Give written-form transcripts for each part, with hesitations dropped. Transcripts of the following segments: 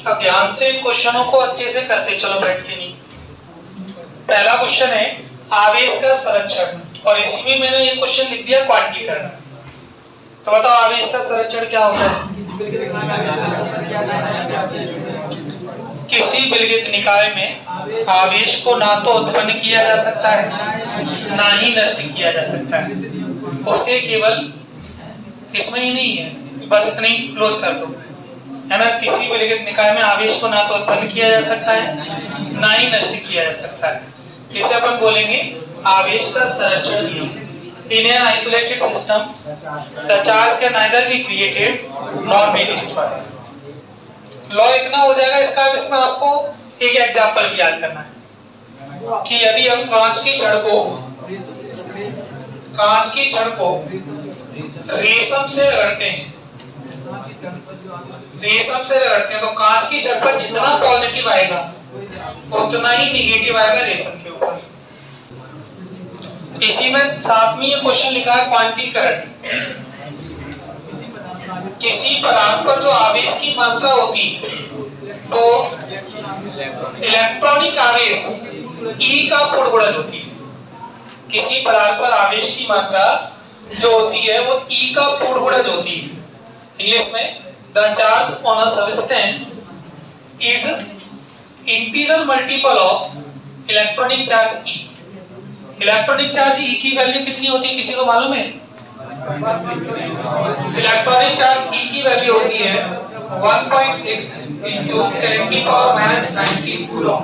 अब ध्यान से क्वेश्चनों को अच्छे से करते चलो बैठ के। नहीं, पहला क्वेश्चन है आवेश का संरक्षण, और इसी में मैंने ये क्वेश्चन लिख दिया क्वांटीकरण। तो बताओ आवेश का संरक्षण क्या होता है? किसी विलगित निकाय में आवेश को ना तो उत्पन्न किया जा सकता है ना ही नष्ट किया जा सकता है। उसे केवल इसमें ही नहीं है, बस इतनी क्लोज कर दो, है ना। किसी विलगित निकाय में आवेश को ना तो उत्पन्न किया जा सकता है ना ही नष्ट किया जा सकता है। इसे अपन बोलेंगे आवेश का संरक्षण नियम। In an isolated system, the charge can neither be created nor be destroyed. Law इतना हो जाएगा इसका। अब इसमें आपको एक एग्जांपल याद करना है कि यदि हम कांच की छड़ को रेशम से रगड़ते हैं, तो कांच की छड़ पर जितना पॉजिटिव आएगा उतना ही निगेटिव आएगा रेशम के ऊपर। इसी में साथ में ये क्वेश्चन लिखा है क्वांटीकरण। किसी पदार्थ पर जो आवेश की मात्रा होती है तो इलेक्ट्रॉनिक आवेश E का पूर्ण होती है। किसी पदार्थ पर आवेश की मात्रा जो होती है वो E का पूर्ण होती है। इंग्लिश में the charge on a substance is integer multiple of electronic charge E। Electronic charge E की वैल्यू कितनी होती है, किसी को मालूम है? इलेक्ट्रॉनिक चार्ज E की वैल्यू होती है 1.6 into 10 की power -19 coulomb.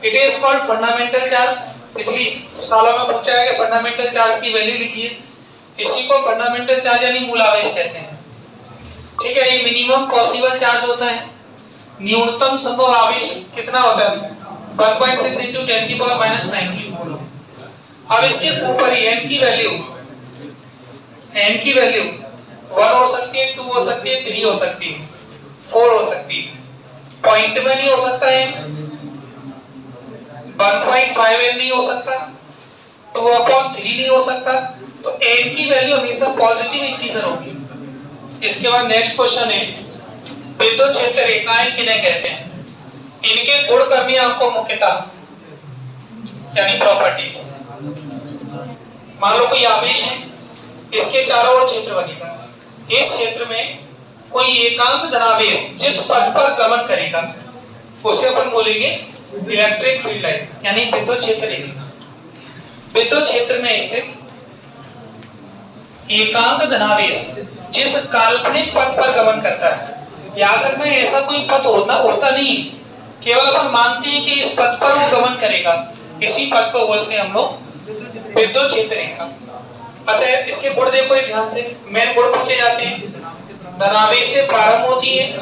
It is called fundamental charge. पिछली सालों में पूछा है कि फंडामेंटल चार्ज की वैल्यू लिखिए। इसी को फंडामेंटल चार्ज यानी मूल आवेश कहते हैं। ठीक है, ये मिनिमम पॉसिबल चार्ज होता है। न्यूनतम संभव आवेश कितना होता है? 1.6 into 10 की पावर -19 कूलम। अब इसके ऊपर ही n की वैल्यू 1 हो सकती है, 2 हो सकती है, 3 हो सकती है, 4 हो सकती है। पॉइंट में नहीं हो सकता है, 1.5 n नहीं हो सकता, 2/3 नहीं हो सकता। तो n की वैल्यू हमेशा पॉजिटिव इंटीजर होगी। इसके बाद नेक्स्ट क्वेश्चन है विद्युत क्षेत्र रेखाएं किन्हें कहते हैं? इनके गुण करनी है आपको मुख्यतः, यानी प्रॉपर्टीज। मान लो कोई आवेश है, इसके चारों ओर क्षेत्र बनेगा। इस क्षेत्र में कोई एकांक धनावेश जिस पथ पर गमन करेगा उसे अपन बोलेंगे इलेक्ट्रिक फील्ड लाइन, यानी विद्युत क्षेत्र रेखा। विद्युत क्षेत्र में स्थित एकांक धनावेश जिस काल्पनिक पथ पर गमन करता है। याद रखना ऐसा कोई पथ होता नहीं, केवल अपन मानते हैं कि इस पथ पर वो गमन करेगा। इसी पथ को बोलते हैं हम लोग विद्युत क्षेत्र रेखा। अच्छा, इसके गुण देखो ध्यान से। मेन गुण पूछे जाते हैं। धनावेश से प्रारंभ होती है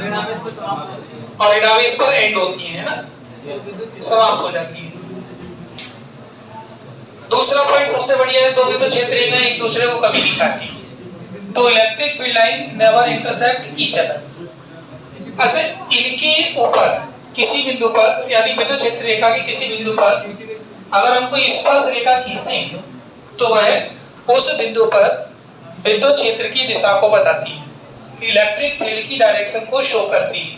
और ऋणावेश पर एंड होती है ना, समाप्त हो जाती है। दूसरा पॉइंट सबसे बढ़िया है, दो विद्युत क्षेत्र रेखाएं एक दूसरे को कभी नहीं काटती। तो electric field lines never intersect each other. अच्छा, इनके ऊपर किसी बिंदु पर, यानी विद्युत क्षेत्र रेखा के किसी बिंदु पर अगर हम कोई स्पर्श रेखा खींचते हैं तो वह उस बिंदु पर विद्युत क्षेत्र की दिशा को बताती है, इलेक्ट्रिक फील्ड की डायरेक्शन को शो करती है।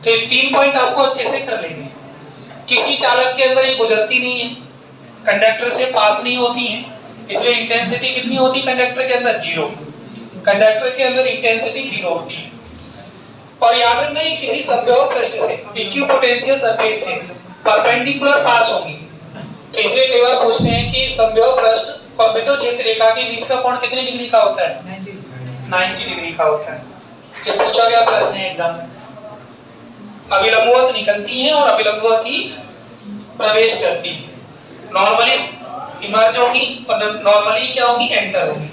तो ये 3 पॉइंट आपको अच्छे से कर लेंगे। किसी चालक के अंदर ये गुजरती नहीं है, कंडक्टर से पास नहीं होती है, इसलिए इंटेंसिटी कितनी होती है कंडक्टर के अंदर? 0। कंडक्टर के अंदर इंटेंसिटी 0 होती है। और याद रखना ये किसी समबाहु पृष्ठ से, इक्विपोटेंशियल सरफेस से परपेंडिकुलर पास होगी। तो इसलिए कई बार पूछते हैं कि समबाहु पृष्ठ और विद्युत क्षेत्र रेखा के बीच का कोण कितने डिग्री का होता है? 90 डिग्री का होता है। ये पूछा गया प्रश्न है एग्जाम में। अभिलंबवत निकलती हैं और अभिलंबवत ही प्रवेश करती है। नॉर्मली इमर्ज होगी और नॉर्मली क्या होगी? एंटर होगी।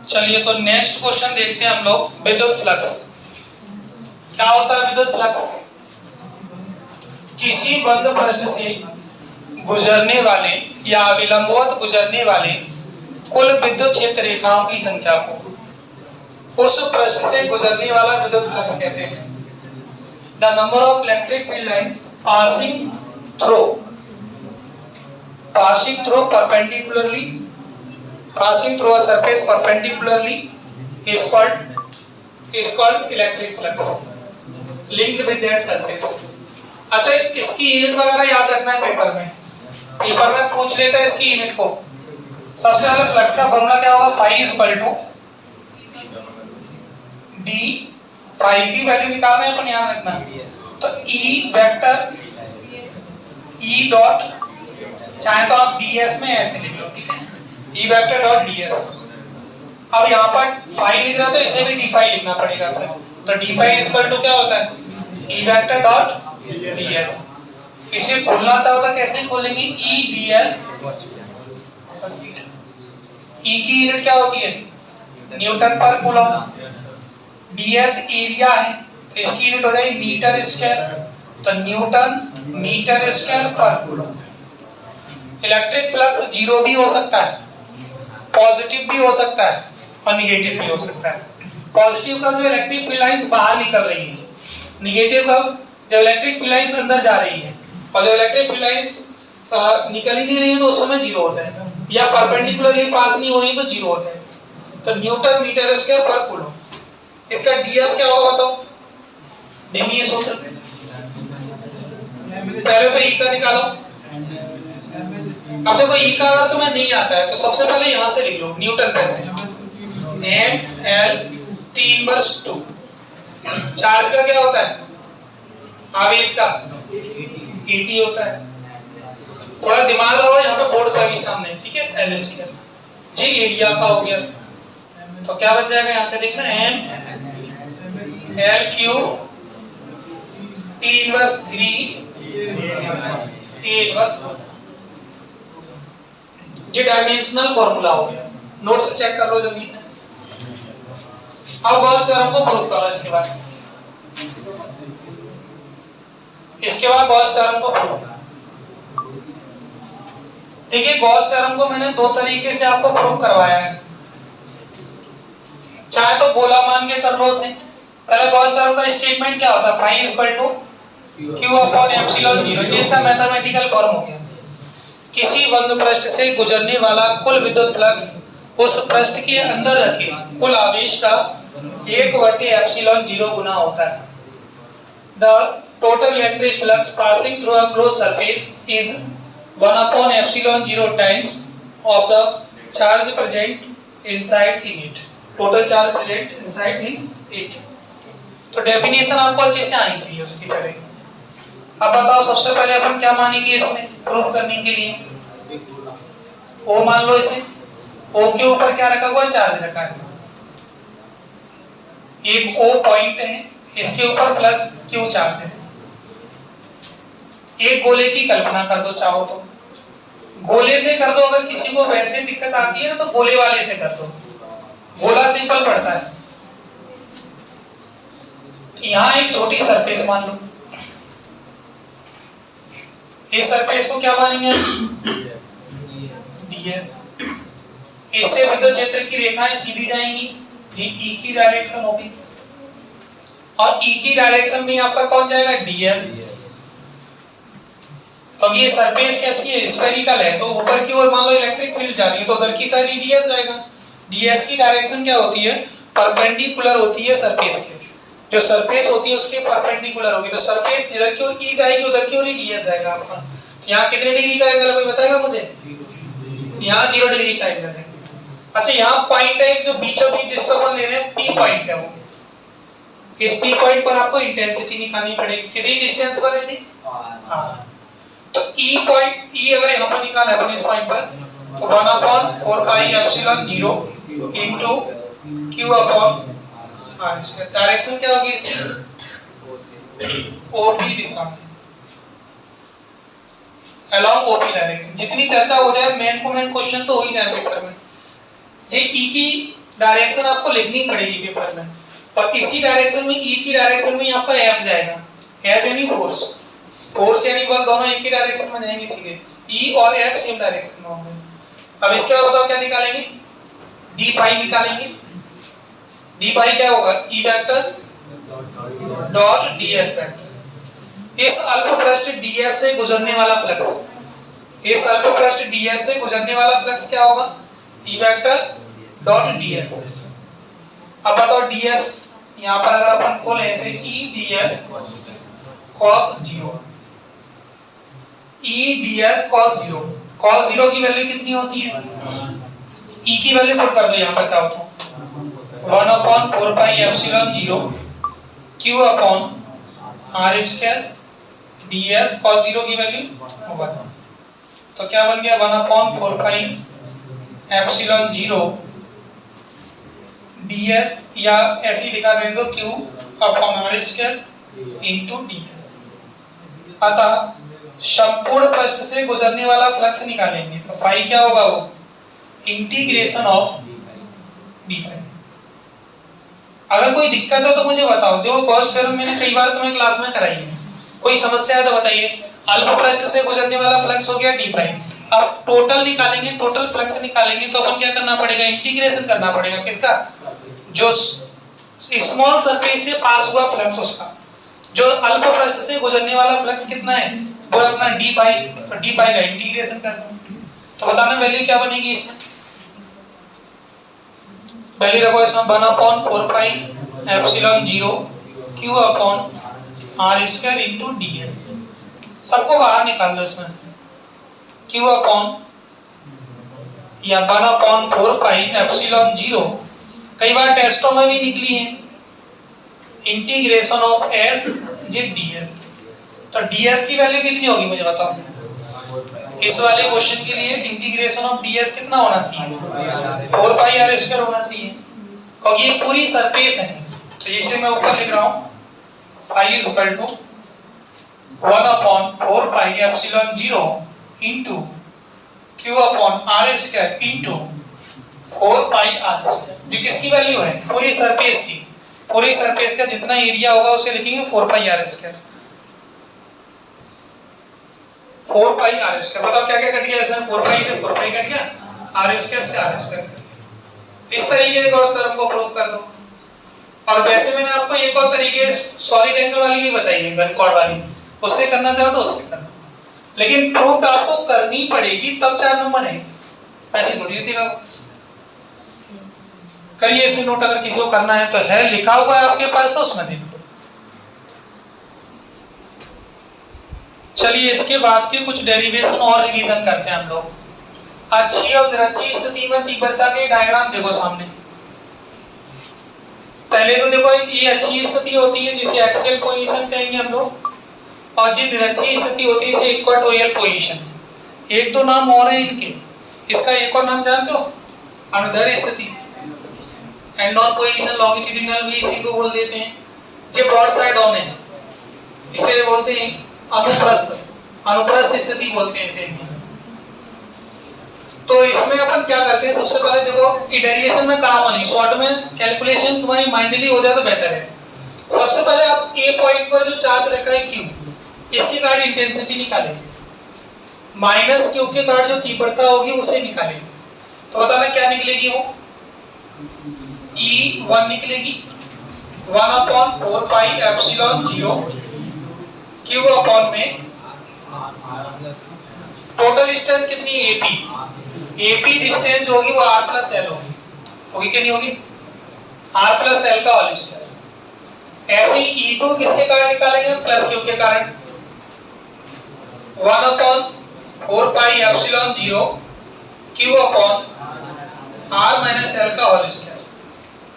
चलिए तो नेक्स्ट क्वेश्चन देखते हैं हम लोग। विद्युत फ्लक्स क्या होता है? विद्युत फ्लक्स किसी बंद पृष्ठ से गुजरने वाले या अभिलंबवत गुजरने वाले कुल विद्युत क्षेत्र रेखाओं की संख्या को उस पृष्ठ से गुजरने वाला विद्युत फ्लक्स कहते हैं। the number of electric field lines passing through perpendicularly, passing through a surface perpendicularly is called electric flux linked with that surface. अच्छा, इसकी यूनिट वगैरह याद रखना है पेपर में पूछ लेता है इसकी यूनिट को। सबसे पहले फ्लक्स का फॉर्मूला क्या होगा, phi is equal to D, phi की वैल्यू निकालना है अपन, याद रखना। तो ई वेक्टर ई डॉट, चाहे तो आप ds में ऐसे लिख लो, ठीक है, ई वेक्टर डॉट ds। अब यहाँ पर फाई लिख रहा तो इसे भी डी फाई लिखना पड़ेगा फिर। तो D phi is equal to क्या होता है, ई वेक्टर डॉट ds। इसे खोलना चाहो तो कैसे खोलेंगे, ई ds। ई की यूनिट क्या होती है, न्यूटन पर कूलम। ds एरिया है तो इसकी यूनिट हो जाएगी मीटर स्क्वायर, तो न्यूटन मीटर स्क्वायर पर कूलम। इलेक्ट्रिक फ्लक्स जीरो भी हो सकता है, पॉजिटिव भी हो सकता है और निगेटिव भी हो सकता है। पॉजिटिव का जो इलेक्ट्रिक फील्ड लाइंस बाहर निकल रही है, निगेटिव का जो इलेक्ट्रिक फील्ड लाइंस अंदर जा रही है, और जो इलेक्ट्रिक फील्ड लाइंस निकल ही नहीं रही है तो उस समय जीरो हो जाएगा, या परपेंडिकुलरली पास नहीं हो रही तो जीरो हो जाएगा। तो न्यूटन मीटर स्क्वायर पर कूलम। इसका dF क्या होगा बताओ, निम्न सूत्र, पहले तो E का निकालो। अब देखो E का अगर तुम्हें नहीं आता है तो सबसे पहले यहां से लिख लो न्यूटन कैसे, mL T इनवर्स 2। चार्ज का क्या होता है, आवेश का ET होता है। थोड़ा दिमाग लगाओ, यहाँ पे बोर्ड का भी सामने, ठीक है, L स्क्वायर जी एरिया का हो गया, तो क्या बन जाएगा, यहां से देखना m L cube T inverse 3 A inverse, ये डायमेंशनल फॉर्मूला हो गया। नोट से चेक कर लो जल्दी से। अब गॉस थ्योरम को प्रूव करो। इसके बाद गॉस थ्योरम को प्रूव। देखिए गॉस थ्योरम को मैंने दो तरीके से आपको प्रूव करवाया है, चाहे तो गोला मान के कर लो उसे। पहले गॉस थ्योरम का स्टेटमेंट क्या होता है, phi is equal to q upon epsilon 0, जिसका मैथमेटिकल फॉर्म हो गया, किसी बंद पृष्ठ से गुजरने वाला कुल विद्युत फ्लक्स उस पृष्ठ के अंदर रखे कुल आवेश का 1/एप्सिलॉन 0 गुना होता है। The total electric flux passing through a closed surface is 1/एप्सिलॉन 0 times of the charge present inside in it, total charge present inside in it. तो डेफिनेशन आपको अच्छे से आनी चाहिए उसकी पहले। अब बताओ सबसे पहले अपन क्या मानेंगे इसमें प्रूव करने के लिए, O मान लो इसे, O के ऊपर क्या रखा हुआ है, चार्ज रखा है, एक O पॉइंट है, इसके ऊपर प्लस Q चार्ज है। एक गोले की कल्पना कर दो, चाहो तो गोले से कर दो, अगर किसी को वैसे दिक्कत आती है ना तो गोले वाले से कर दो, गोला सिंपल पड़ता है। यहाँ एक छोटी सरफेस मान लो, इस सरफेस को क्या मानेंगे, ds। इससे विद्युत क्षेत्र की रेखाएं सीधी जाएंगी जी, E की डायरेक्शन होगी, और E की डायरेक्शन में आपका कौन जाएगा, ds। तो ये सरफेस कैसी है, स्फेरिकल है, तो ऊपर की ओर मान लो इलेक्ट्रिक फील्ड जा रही है तो उधर की साइड ds जाएगा। ds की डायरेक्शन क्या होती है, परपेंडिकुलर होती है सरफेस के, जो सरफेस होती है उसके परपेंडिकुलर होगी, तो सरफेस जिधर की ओर E जाएगी उधर की ओर ही ds जाएगा आपका। तो यहाँ कितने डिग्री का एंगल है कोई बताएगा मुझे, यहाँ 0 डिग्री का एंगल है। अच्छा यहाँ पॉइंट है एक जो बीचों बीच जिसको अपन ले रहे हैं P पॉइंट है, वो इस P पॉइंट पर आपको इंटेंसिटी निकालनी पड़ेगी, कितनी डिस्टेंस पर है थी, हाँ। तो E पॉइंट, E अगर यहाँ पर निकाला है अपन इस पॉइंट पर, तो 1/4πε0 into Q upon r square. Direction क्या होगी इसकी, OP दिशा में, अलोंग OP डायरेक्शन। जितनी चर्चा हो जाए मेन क्वेश्चन तो हो ही जाए पेपर में, जी E की डायरेक्शन आपको लिखनी पड़ेगी पेपर में, और इसी डायरेक्शन में E की डायरेक्शन में आपका F जाएगा, F यानी फोर्स, फोर्स यानी बल, दोनों एक ही डायरेक्शन में जाएंगे सीधे, E और F सेम डायरेक्शन में होंगे। अब इसके बाद बताओ क्या निकालेंगे, d फाई निकालेंगे। d फाई क्या होगा, E vector dot ds vector, इस अल्पपृष्ठ ds से गुजरने वाला फ्लक्स, इस अल्पपृष्ठ ds से गुजरने वाला फ्लक्स क्या होगा? E vector dot ds। अब बताओ ds यहां पर अगर अपन खोलें ऐसे E ds cos 0, E ds cos 0, cos 0 की वैल्यू कितनी होती है? E की वैल्यू पुट कर दो यहां पर चाहो तो 1/4 pi epsilon 0 q upon r square ds cos 0 की वैल्यू 1। तो क्या बन गया? 1/4 पाई एप्सिलॉन 0 ds, या ऐसी लिखा रहने दो q upon r square into ds। अतः संपूर्ण पृष्ठ से गुजरने वाला फ्लक्स निकालेंगे तो फाई क्या होगा? वो इंटीग्रेशन ऑफ डी फाई। अगर कोई दिक्कत है तो मुझे बताओ। देखो गॉस थ्योरम मैंने कई बार तुम्हें क्लास में कराई है, कोई समस्या है तो बताइए। अल्पपृष्ठ से गुजरने वाला फ्लक्स हो गया डी फाई। अब टोटल निकालेंगे, टोटल फ्लक्स निकालेंगे तो अपन क्या करना पड़ेगा? इंटीग्रेशन करना पड़ेगा। किसका? जो स्मॉल सरफेस से पास हुआ फ्लक्स उसका। जो अल्पपृष्ठ से गुजरने वाला फ्लक्स कितना है? वो अपना डी फाई। तो डी फाई का इंटीग्रेशन कर दो तो बताना वैल्यू क्या बनेगी इसमें? वैल्यू रखो इसमें 1/4 pi epsilon 0 q upon r square into ds। सबको बाहर निकाल दो इसमें से। q अपॉन या 1/4 पाई एप्सिलॉन 0 कई बार टेस्टों में भी निकली है, इंटीग्रेशन ऑफ s जी ds। तो ds की वैल्यू कितनी होगी मुझे बताओ? इस वाले क्वेश्चन के लिए इंटीग्रेशन ऑफ ds कितना होना चाहिए? 4 पाई r स्क्वायर होना चाहिए, क्योंकि ये पूरी सरफेस है। तो इसे मैं ऊपर लिख रहा हूं phi is equal to 1/4 pi epsilon 0 into q upon r square into 4 pi r square, जो किसकी वैल्यू है? पूरी सरफेस की। पूरी सरफेस का जितना एरिया होगा उसे लिखेंगे 4 pi r square. 4 pi r square. बताओ क्या क्या कट गया इसमें? 4 पाई से 4 पाई कट गया, r स्क्वायर से r स्क्वायर कट गया। इस तरीके से गॉस थ्योरम को प्रूव कर दो। और वैसे मैंने आपको एक और तरीके सॉलिड एंगल वाली भी बताई है, गन कॉर्ड वाली। उससे करना चाहो तो उससे कर दो, लेकिन प्रूफ आपको करनी पड़ेगी तब 4 नंबर है। ऐसे थोड़ी होती है। करिए इसे नोट, अगर किसी को करना है तो है, लिखा हुआ है आपके पास तो उसमें देख लो। चलिए इसके बाद के कुछ डेरिवेशन और रिवीजन करते हैं हम लोग। अच्छी और निरक्षी स्थिति में तीव्रता के डायग्राम देखो सामने। पहले तो देखो ये अच्छी स्थिति होती है जिसे एक्सियल पोजीशन कहेंगे हम लोग, और जो निरक्षी स्थिति होती है इसे इक्वेटोरियल पोजीशन। एक दो नाम और है इनके, इसका एक और नाम जानते हो? अनुदैर्ध्य स्थिति, एंड नॉन पोजीशन लॉन्गिट्यूडिनल भी इसी को बोल देते हैं। जो ब्रॉड साइड ऑन है इसे बोलते हैं अनुप्रस्थ, अनुप्रस्थ स्थिति बोलते हैं इसे। तो इसमें अपन क्या करते हैं? सबसे पहले देखो ये डेरिवेशन में कराओ नहीं, शॉर्ट में कैलकुलेशन तुम्हारी माइंडली हो जाए तो बेहतर है। सबसे पहले आप ए पॉइंट पर जो चार्ज रखा है Q, इसके कारण इंटेंसिटी निकालेंगे, माइनस Q के कारण जो तीव्रता होगी उसे निकालेंगे। तो बताना क्या निकलेगी? वो E1 निकलेगी 1/4 पाई एप्सिलॉन 0 Q अपॉन में टोटल डिस्टेंस कितनी है? AP डिस्टेंस होगी वो R प्लस L होगी कि नहीं होगी? R प्लस L का होल स्क्वायर। ऐसे ही E2 किसके कारण निकालेंगे? प्लस Q के कारण 1/4 pi epsilon 0 Q upon R minus L का होल स्क्वायर।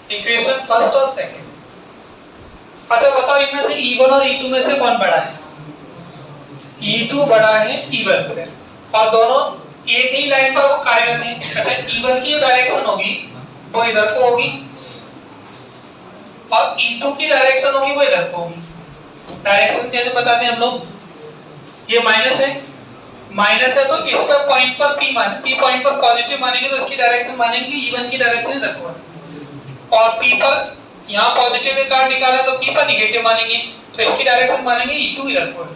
इक्वेशन फर्स्ट और सेकंड। अच्छा बताओ इनमें से E1 और E2 में से कौन बड़ा है? E2 बड़ा है E1 से, और दोनों एक ही लाइन पर वो कार्यरत हैं। अच्छा E1 की डायरेक्शन होगी वो इधर को होगी, और E2 की डायरेक्शन होगी वो इधर को होगी। डायरेक्शन कैसे बताते हैं हम लोग? ये माइनस है तो इस पर पॉइंट पर P मान, P पॉइंट पर पॉजिटिव मानेंगे तो इसकी डायरेक्शन मानेंगे E1 की डायरेक्शन इधर को है, और P पर यहाँ पॉजिटिव के कारण निकाला तो P पर निगेटिव मानेंगे तो इसकी डायरेक्शन मानेंगे E2 इधर को है।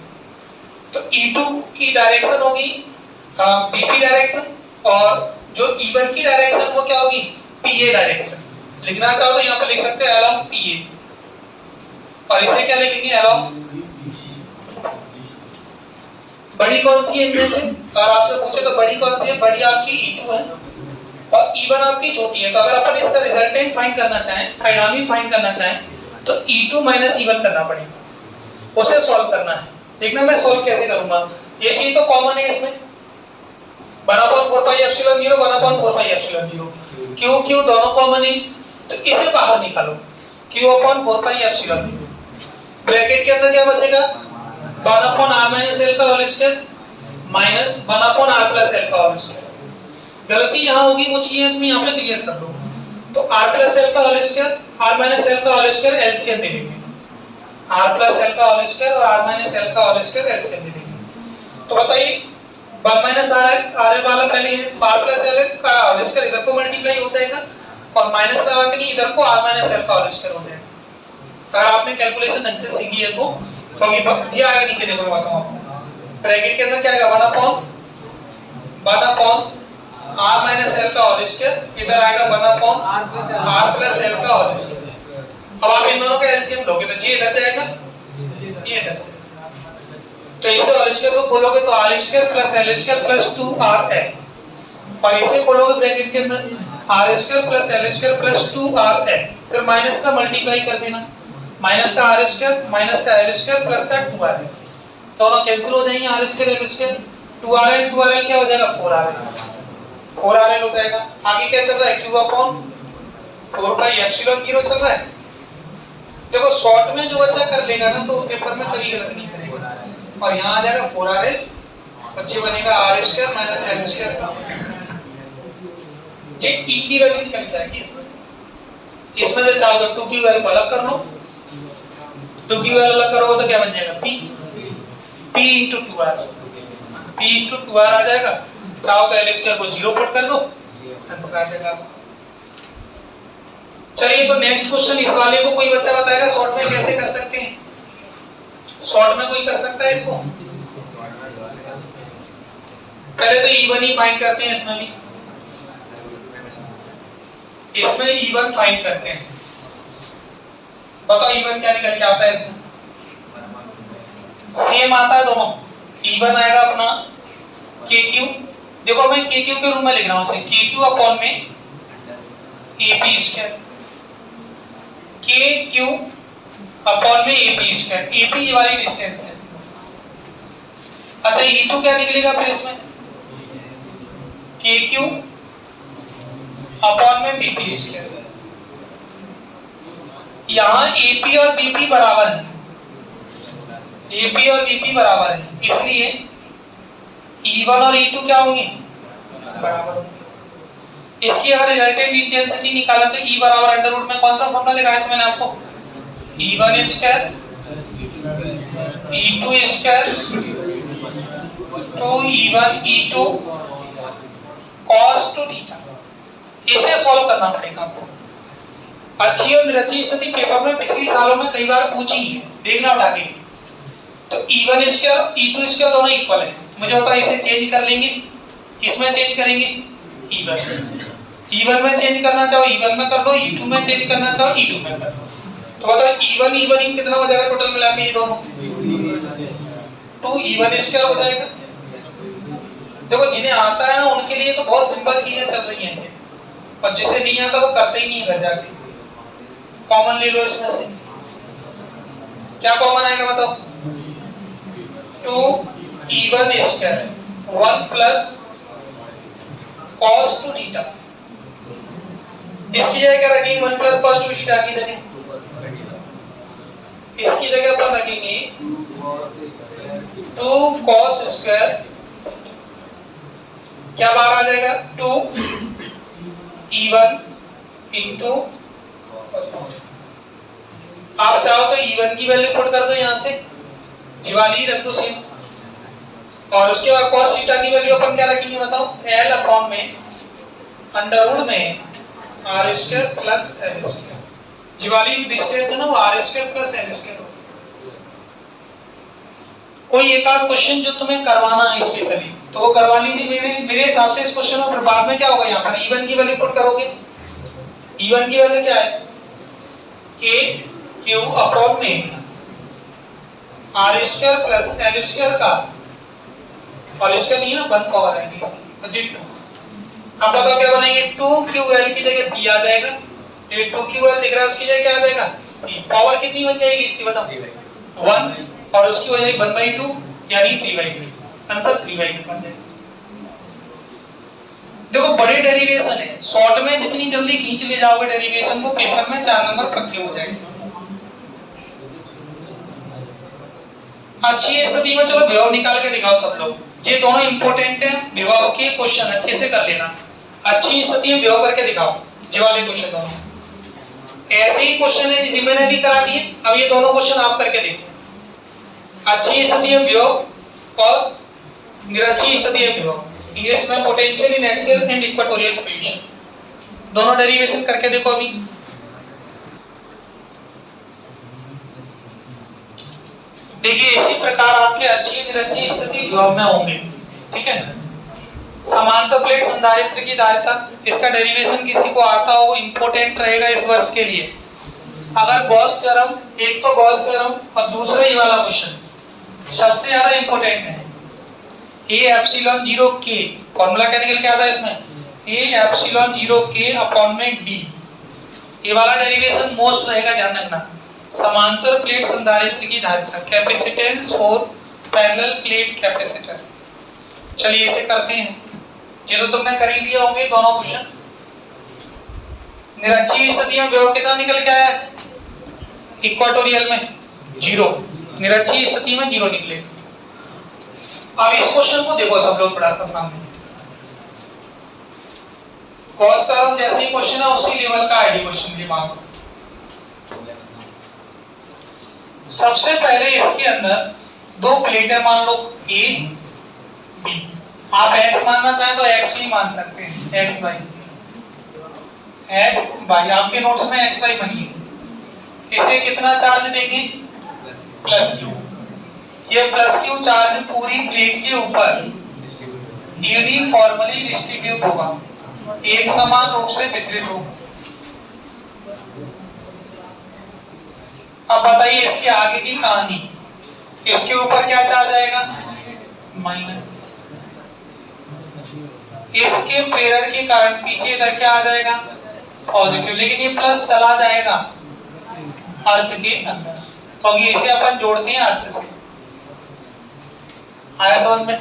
तो E2 की डायरेक्शन होगी BP डायरेक्शन, और जो E1 की डायरेक्शन वो क्या होगी? PA direction. लिखना चाहो तो यहाँ पर लिख सकते हैं along PA, और इसे क्या लिखेंगे? along बड़ी कौन सी है इनमें से? और आपसे पूछे तो बड़ी कौन सी है? बड़ी आपकी E2 है और E1 आपकी छोटी है। तो अगर अपन इसका रिजल्टेंट फाइंड करना चाहें, परिणामी फाइंड करना चाहें, तो E2 माइनस E1 करना पड़ेगा, उसे सॉल्व करना है। देखना मैं सॉल्व कैसे करूंगा। ये चीज तो कॉमन है इसमें, 1/4 pi epsilon 0, 1/4 pi epsilon 0, Q Q दोनों कॉमन है, तो इसे बाहर निकालो, Q/4 पाई एप्सिलॉन 0। ब्रैकेट के अंदर क्या बचेगा? 1/r माइनस l का whole square minus 1/r plus l का होल स्क्वायर। गलती यहाँ होगी, वो चीजें तुम यहाँ पे क्लियर कर लो। तो r प्लस l का whole square, r minus l का होल स्क्वायर एलसीएम ले लेंगे, r प्लस l का होल स्क्वायर और r माइनस l का होल स्क्वायर एलसीएम ले लेंगे। तो बताइए 1 माइनस r वाला पहले है, r प्लस l का होल स्क्वायर इधर को मल्टीप्लाई हो जाएगा और माइनस लगा के इधर को r माइनस l का होल स्क्वायर हो जाएगा। अगर आपने कैलकुलेशन ढंग से सीखी है तो जी आगे नीचे देखो, मैं बताऊं आपको। ब्रैकेट के अंदर क्या आएगा? 1/r माइनस l का होल स्क्वायर, इधर आएगा 1/r प्लस l का होल स्क्वायर। अब आप इन दोनों का एलसीएम लोगे तो जी इधर जाएगा, ये इधर जाएगा, तो इसे होल स्क्वायर को खोलोगे तो r square plus l square plus 2rl, और इसे खोलोगे ब्रैकेट के अंदर r square plus l square plus 2rl, फिर माइनस का मल्टीप्लाई कर देना, माइनस का r स्क्वायर माइनस का l स्क्वायर प्लस का 2rl, दोनों कैंसिल हो जाएंगे, r square l square, 2rl क्या हो जाएगा? 4rl हो जाएगा। आगे क्या चल रहा है? Q/4 पाई एप्सिलॉन 0 चल रहा है। देखो शॉर्ट में जो बच्चा कर लेगा ना तो पेपर में कभी गलत नहीं करेगा, और यहाँ आ जाएगा 4rl, बच्चे बनेगा r square minus l square का। ये e की वैल्यू निकल के आएगी इसमें से चाहो तो 2 की वैल्यू अलग कर लो, 2 की वैल्यू अलग करोगे तो क्या बन जाएगा? p into 2r आ जाएगा। चाहो तो l स्क्वायर को 0 पुट कर दो, आंसर आ जाएगा। चलिए तो नेक्स्ट क्वेश्चन, इस वाले को कोई बच्चा बताएगा शॉर्ट में कैसे कर सकते हैं? शॉर्ट में कोई कर सकता है इसको? पहले तो E1 ही फाइंड करते हैं, इसमें E1 फाइंड करते हैं। बताओ E1 क्या निकल के आता है इसमें? सेम आता है दोनों। E1 आएगा अपना KQ, देखो मैं KQ के रूप में लिख रहा हूं, KQ अपॉन में AP स्क्वायर, KQ अपॉन में AP स्क्वायर, AP ये वाली डिस्टेंस है। अच्छा E2 क्या निकलेगा फिर इसमें? KQ अपॉन में BP स्क्वायर। यहाँ AP और BP बराबर है, AP और BP बराबर है, इसलिए E1 और E2 क्या होंगे? बराबर होंगे। इसकी अगर रिजल्टेंट इंटेंसिटी निकाला तो E बराबर अंडर रूट में कौन सा फॉर्मूला लिखाया था मैंने आपको? E1 square E2 square 2E1 E2 cos 2 theta. इसे सॉल्व करना पड़ेगा आपको। अच्छी और निरची स्थिति पेपर में पिछले सालों में कई बार पूछी है, देखना उठा के। तो E1 स्क्वायर E2 स्क्वायर दोनों इक्वल है, मुझे बताओ इसे चेंज कर लेंगे, किसमें चेंज करेंगे? E1 में चेंज करना चाहो E1 में कर लो, E2 में चेंज करना चाहो E2 में कर लो। तो बताओ E1 कितना हो जाएगा टोटल मिला के? ये दोनों 2E1 स्क्वायर हो जाएगा। देखो जिन्हें आता है ना उनके लिए तो बहुत सिंपल चीजें चल रही हैं, और जिसे नहीं आता वो करते ही नहीं है घर जाके। कॉमन ले लो इसमें से, क्या कॉमन आएगा बताओ? 2E1 square 1 plus cos 2 theta. इसकी जगह क्या रखेंगे? 1 प्लस cos 2 थीटा की जगह, इसकी जगह अपन रखेंगे 2 cos स्क्वायर, क्या बाहर आ जाएगा? 2E1 इंटू, आप चाहो तो E1 की वैल्यू पुट कर दो यहां से, जीवाली रख दो सेम, और उसके बाद cos थीटा की वैल्यू अपन क्या रखेंगे बताओ? L अपॉन में अंडर रूट में r square plus l square. जीवाली डिस्टेंस है ना वो r square plus l square होगा। कोई एक आध क्वेश्चन जो तुम्हें करवाना है स्पेशली तो वो करवा लीजिए मेरे हिसाब से इस क्वेश्चन में। फिर बाद में क्या होगा? यहाँ पर E1 की वैल्यू पुट करोगे, E1 की वैल्यू क्या है? KQ अपॉन में r square plus l square का और इसका नहीं है ना 1 पावर आएगी इसकी, जी 2। अब बताओ क्या बनेंगे, 2QL की जगह P आ जाएगा, ये 2QL दिख रहा है उसकी जगह क्या आ जाएगा P। पावर कितनी बन जाएगी इसकी बताओ 1, और उसकी हो जाएगी 1/2 यानी 3/2, आंसर 3/2 बन जाएगा। देखो बड़े डेरिवेशन है, शॉर्ट में जितनी जल्दी खींच ले जाओगे डेरिवेशन को पेपर में 4 नंबर पक्के हो जाएंगे। अच्छी स्थिति में चलो विभव निकाल के दिखाओ सब लोग, ये दोनों इंपॉर्टेंट है, विभव के क्वेश्चन अच्छे से कर लेना। अच्छी स्थिति में विभव करके दिखाओ, ये वाले क्वेश्चन दोनों ऐसे ही क्वेश्चन है जी मैंने भी करा दिए। अब ये दोनों क्वेश्चन आप करके देखो, अच्छी स्थिति में विभव और निरक्षी स्थिति में विभव, इंग्लिश में potential in axial and equatorial position, दोनों डेरिवेशन करके देखो। अभी देखिए इसी प्रकार आपके अच्छी निरक्षी स्थिति विभव में होंगे, ठीक है। समांतर प्लेट संधारित्र की धारिता, इसका डेरिवेशन किसी को आता हो इंपॉर्टेंट रहेगा इस वर्ष के लिए। अगर गॉस थ्योरम, एक तो गॉस थ्योरम और दूसरा ये वाला क्वेश्चन सबसे ज्यादा इंपॉर्टेंट है। A एप्सिलॉन 0K फॉर्मूला क्या निकल के आता है इसमें, A एप्सिलॉन 0K अपॉन में D, ये वाला डेरिवेशन मोस्ट रहेगा, ध्यान रखना। समांतर प्लेट संधारित्र की धारिता, capacitance for parallel plate capacitor. चलिए इसे करते हैं, ये तो तुमने कर ही लिया होंगे दोनों क्वेश्चन। निरक्षी स्थिति में विभव कितना निकल के आया, इक्वेटोरियल में 0, निरक्षी स्थिति में 0 निकलेगा। अब इस क्वेश्चन को देखो सब लोग बड़ा सा सामने, गॉस थ्योरम जैसे ही क्वेश्चन है उसी लेवल का आईडी क्वेश्चन दिमाग में। सबसे पहले इसके अंदर दो प्लेटें मान लो A B, आप x मानना चाहें तो x भी मान सकते हैं, x y आपके नोट्स में x y बनी है। इसे कितना चार्ज देंगे, +Q। ये +Q चार्ज पूरी प्लेट के ऊपर यूनिफॉर्मली डिस्ट्रीब्यूट होगा, एक समान रूप से वितरित होगा। अब बताइए इसके आगे की कहानी, इसके ऊपर क्या चार्ज आएगा, माइनस। इसके प्रेरण के कारण पीछे इधर क्या आ जाएगा, पॉजिटिव, लेकिन ये प्लस चला जाएगा अर्थ के अंदर, क्योंकि इसे अपन जोड़ते हैं अर्थ से। आया समझ में?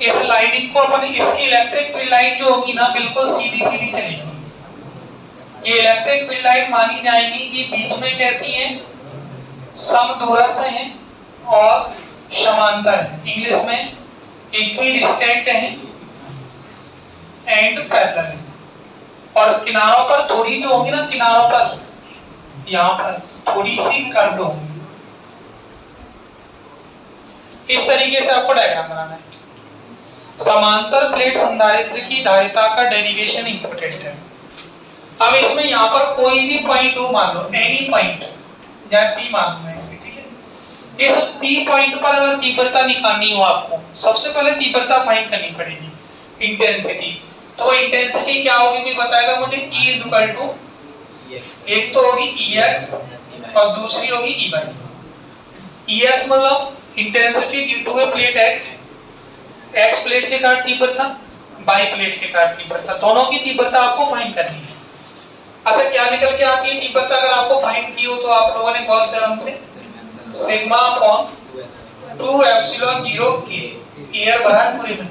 इस लाइनिंग को अपन, इसकी इलेक्ट्रिक फील्ड लाइन जो होगी ना बिल्कुल सीधी सीधी चलेगी। ये इलेक्ट्रिक फील्ड लाइन मानी जाएगी कि बीच में कैसी है, समदूरस्थ है और समांतर है, इंग्लिश में इक्विडिस्टेंट है एंड पैरेलल है। और किनारों पर थोड़ी जो होगी ना, किनारों पर यहाँ पर थोड़ी सी कर्व होगी। इस तरीके से आपको डायग्राम बनाना है। समांतर प्लेट संधारित्र की धारिता का डेरिवेशन इंपॉर्टेंट है। अब इसमें यहाँ पर कोई भी पॉइंट हो मान लो, एनी पॉइंट, जहाँ P मान लो मैं इसे, ठीक है। इस P पॉइंट पर अगर तीव्रता निकालनी हो आपको, सबसे पहले तीव्रता फाइंड करनी पड़ेगी, इंटेंसिटी। तो इंटेंसिटी क्या होगी कोई बताएगा मुझे, E इक्वल टू, एक तो होगी EX और दूसरी होगी EY। EX मतलब intensity due to a plate X, X plate के कारण तीव्रता, Y प्लेट के कारण तीव्रता, दोनों की तीव्रता आपको फाइंड करनी है। अच्छा क्या निकल के आती है तीव्रता, अगर आपको फाइंड की हो तो आप लोगों ने गॉस थ्योरम से sigma upon 2 epsilon 0K, air भरा है पूरे में,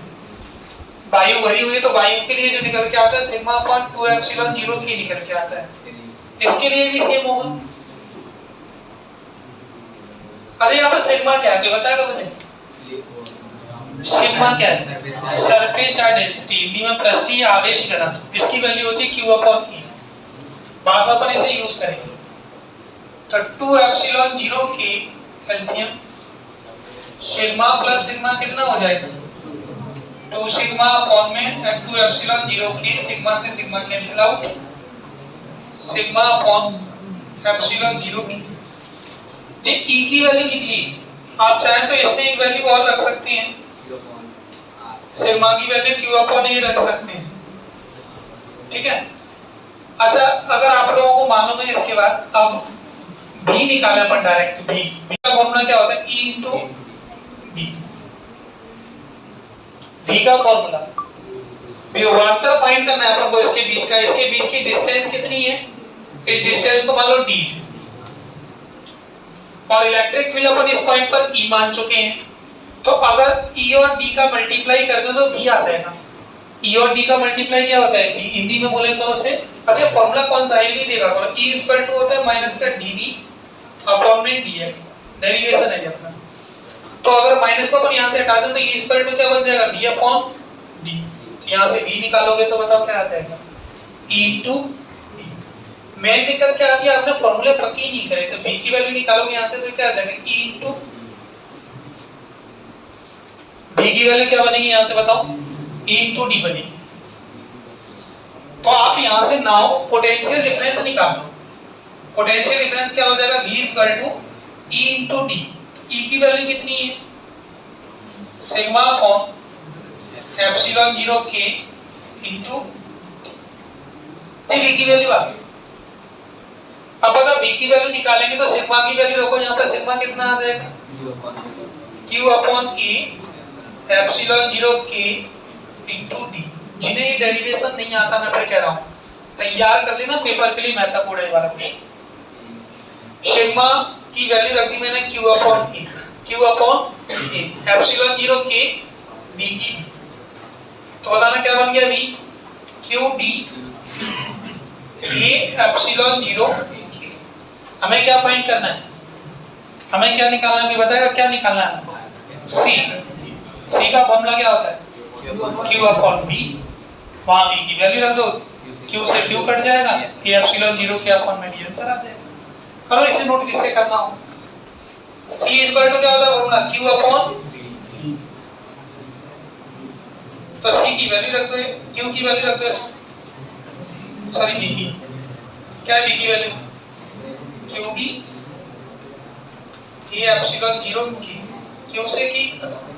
वायु भरी हुई है तो वायु के लिए जो निकल के आता है सिग्मा अपॉन 2 एप्सिलॉन 0K निकल के आता है। इसके लिए भी सेम होगा। अच्छा यहाँ पर सिग्मा क्या है बताएगा मुझे, सिग्मा क्या है, सरफेस चार्ज डेंसिटी, हिंदी में पृष्ठीय आवेश घनत्व, इसकी वैल्यू होती है Q अपॉन E। बाद में अपन इसे यूज करेंगे। तो 2 epsilon 0K LCM, sigma plus sigma कितना हो जाएगा, 2 सिग्मा अपॉन में 2 एप्सिलॉन 0K, सिग्मा से sigma cancel out, sigma upon epsilon 0K। जी E की वैल्यू निकली, आप चाहें तो इसमें एक वैल्यू और रख सकते हैं, सिग्मा की वैल्यू Q अपॉन E रख सकते हैं, ठीक है। अच्छा अगर आप लोगों को मालूम है इसके बाद, अब B निकाला अपन डायरेक्ट, B का फॉर्मूला क्या होता है, E into B। V का फॉर्मूला, विभवांतर फाइंड करना है अपन को इसके बीच की डिस्टेंस कितनी है, इस डिस्टेंस को मान लो d है, और इलेक्ट्रिक फील्ड अपन इस पॉइंट पर E मान चुके हैं, तो अगर E और D का मल्टीप्लाई कर दें तो V आ जाएगा। E और D का मल्टीप्लाई क्या होता है, V हिंदी में बोले तो उसे, अच्छा फॉर्मूला कौन सा है ये देखा करो, E इक्वल टू होता है माइनस का dV अपॉन में dx, डेरिवेशन है अपना। तो अगर माइनस को अपन यहां से हटा दें तो E इक्वल टू क्या बन जाएगा, V अपॉन d, तो यहां से V निकालोगे तो बताओ क्या आ जाएगा, E इनटू d। मेन दिक्कत क्या आती है, आपने फॉर्मूले पक्की नहीं करे, तो V की वैल्यू निकालोगे यहां से तो क्या आ जाएगा, E इनटू V की वैल्यू क्या बनेगी यहां से बताओ, E इनटू d बनेगी। तो आप यहां से नाउ पोटेंशियल डिफरेंस निकालो, पोटेंशियल डिफरेंस क्या हो जाएगा, V equal to E into d, E की वैल्यू कितनी है, sigma upon epsilon 0 k into V की वैल्यू आ गई। अब अगर V की वैल्यू निकालेंगे तो सिग्मा की वैल्यू रखो, यहाँ पर सिग्मा कितना आ जाएगा, Q upon A epsilon 0 k into d। जिन्हें ये डेरिवेशन नहीं आता, मैं फिर कह रहा हूँ तैयार कर लेना पेपर के लिए, महत्वपूर्ण है वाला क्वेश्चन। सिग्मा की वैल्यू रख दी मैंने Q upon A, Q upon A epsilon 0 k B की B, तो बताना क्या बन गया, V Q D A epsilon 0 k। हमें क्या फाइंड करना है, हमें क्या निकालना है, बताएगा क्या निकालना है हमको, C का फॉर्मूला क्या होता है, Q अपॉन B, वहां B की वैल्यू रख दो, Q से Q कट जाएगा, A एप्सिलॉन 0 k अपॉन में d आंसर आ जाएगा। करो इसे नोट किससे करना हो, C इक्वल टू क्या होता है फॉर्मूला, Q अपॉन, तो C की वैल्यू रख दो, Q की वैल्यू रख दो, सॉरी B की, क्या है B की value, QB A epsilon 0 k, Q से की खत्म।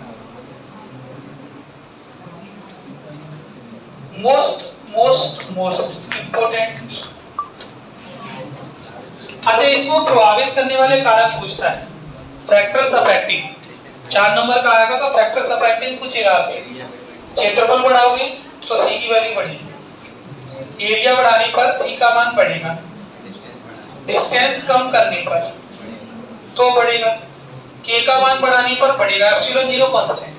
मोस्ट इंपोर्टेंट, अच्छा इसको प्रभावित करने वाले कारक पूछता है, फैक्टर्स अफेक्टिंग, 4 नंबर का आएगा तो फैक्टर्स अफेक्टिंग पूछेगा आपसे। क्षेत्रफल बढ़ाओगे तो C की वैल्यू बढ़ेगी, एरिया बढ़ाने पर C का मान बढ़ेगा, डिस्टेंस कम करने पर तो बढ़ेगा, K का मान बढ़ाने पर बढ़ेगा, एप्सिलॉन 0 कांस्टेंट,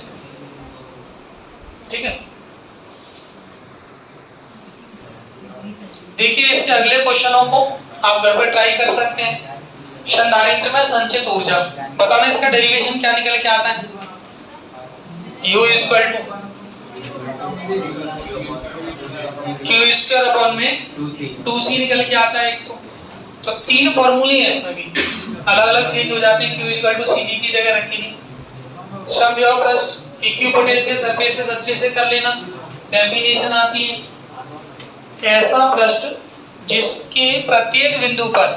ठीक है। देखिए इसके अगले क्वेश्चनों को आप घर पर ट्राई कर सकते हैं। संधारित्र में संचित ऊर्जा, बताना इसका डेरिवेशन क्या निकल के आता है, U equal to Q square upon में 2C निकल के आता है एक तो 3 फॉर्मूले हैं इसमें भी, अलग अलग चेंज हो जाते हैं, Q इक्वल टू CD की जगह रखी नहीं। समव्यव पृष्ठ, इक्विपोटेंशियल सरफेसेस अच्छे से कर लेना, डेफिनेशन आती है, ऐसा पृष्ठ जिसके प्रत्येक बिंदु पर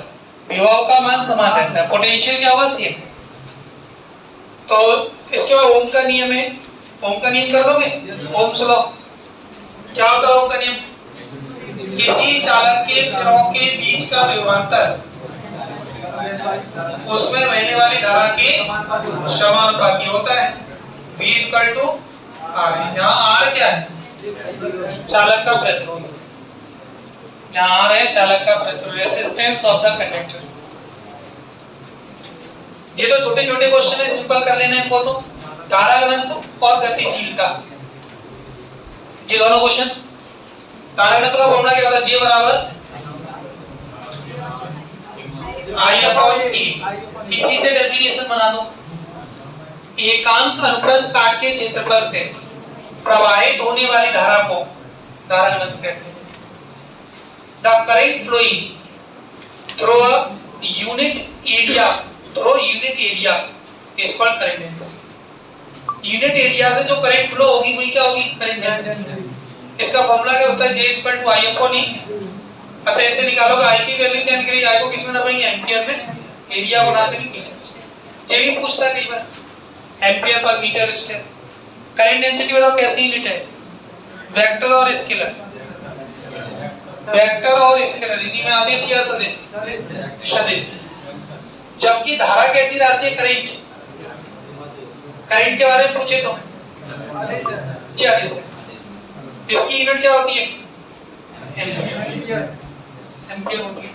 विभव का मान समान रहता है, पोटेंशियल क्या होगा सेम। तो इसके बाद ओम का नियम है, ओम का नियम कर लोगे, ओम्स लॉ क्या होता है, ओम का नियम, किसी चालक के सिरों के बीच का विभवांतर उसमें बहने वाली धारा के समानुपाती होता है, V इक्वल टू R, जहां R क्या है, चालक का प्रतिरोध, जहां R है चालक का प्रतिरोध, रेजिस्टेंस ऑफ द कंडक्टर। ये तो छोटे छोटे क्वेश्चन है, सिंपल कर लेना इनको, तो धारा घनत्व और गतिशीलता, ये दोनों क्वेश्चन। धारा घनत्व का फॉर्मूला क्या होता है, J बराबर I अपॉन E, इसी से डेफिनेशन बना दो, एकांक अनुप्रस्थ काट के क्षेत्रफल से प्रवाहित होने वाली धारा को धारा घनत्व कहते हैं। The current flowing through a unit area is called current density. Unit area से जो करंट फ्लो होगी वही क्या होगी, करंट डेंसिटी। इसका फॉर्मूला क्या होता है, J equal to I upon E। अच्छा इसे निकालोगे, I की वैल्यू क्या निकलेगी, I को किसमें दबाएंगे, एम्पियर में, एरिया बना देंगे मीटर। ये भी पूछता है कई बार, ampere per metre square. Current density बताओ कैसी यूनिट है, वेक्टर और स्केलर, वेक्टर और स्केलर, हिंदी में आदेश या सदिश, सदिश। जबकि धारा कैसी राशि है, करंट, करंट के बारे में पूछे तो 40 है। इसकी यूनिट क्या होती है? एम्पियर होती है।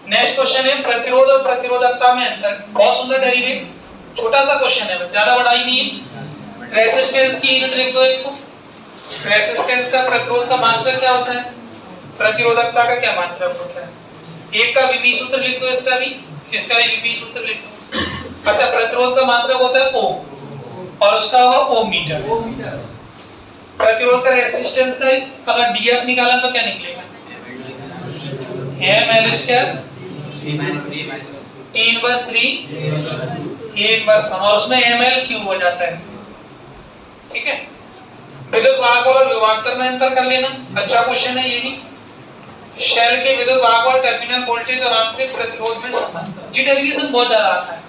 नेक्स्ट क्वेश्चन है प्रतिरोध और प्रतिरोधकता में अंतर। बहुत सुंदर डेरिवेटिव, छोटा सा क्वेश्चन है, ज्यादा बड़ा ही नहीं है। रेजिस्टेंस की यूनिट लिख दो एक को। रेजिस्टेंस का प्रतिरोध का मात्रक क्या होता है, प्रतिरोधकता का क्या मात्रक होता है। एक का विभव सूत्र लिख दो, इसका भी विभव सूत्र लिख दो। अच्छा, प्रतिरोध का मात्रक होता है ओम और उसका होगा ओम मीटर। प्रतिरोध का रेजिस्टेंस का अगर डीएफ निकाला तो क्या निकलेगा? ml square t inverse 3 a inverse 1 और उसमें ml क्यूब हो जाता है। ठीक है, विद्युत वाहक और विभवांतर में अंतर कर लेना। अच्छा क्वेश्चन है ये भी। शेल के विद्युत वाहक और टर्मिनल वोल्टेज और आंतरिक प्रतिरोध में संबंध। जी डेरिवेशन बहुत ज्यादा आता है।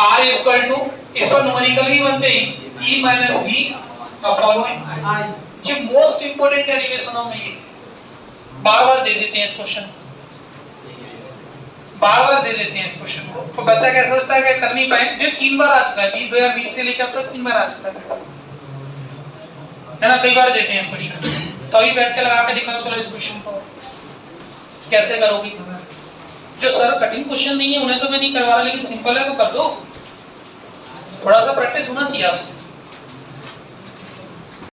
R इक्वल टू, इस पर न्यूमेरिकल भी बनते हैं, E माइनस V अपॉन में I। ये मोस्ट इंपोर्टेंट डेरिवेशनों में एक है। बार-बार दे देते हैं इस क्वेश्चन को, बार-बार दे देते हैं इस क्वेश्चन को। तो बच्चा क्या सोचता है कि कर नहीं पाए, जो 3 बार आ चुका है, 2020 से लेकर अब तक 3 बार आ चुका है ना, कई बार देते हैं इस क्वेश्चन। तो अभी बैठ के लगा के दिखाओ चलो इस क्वेश्चन को कैसे करोगे। जो सर कठिन क्वेश्चन नहीं है उन्हें तो मैं नहीं करवा रहा, लेकिन सिंपल है तो कर दो। थोड़ा सा प्रैक्टिस होना चाहिए आपसे।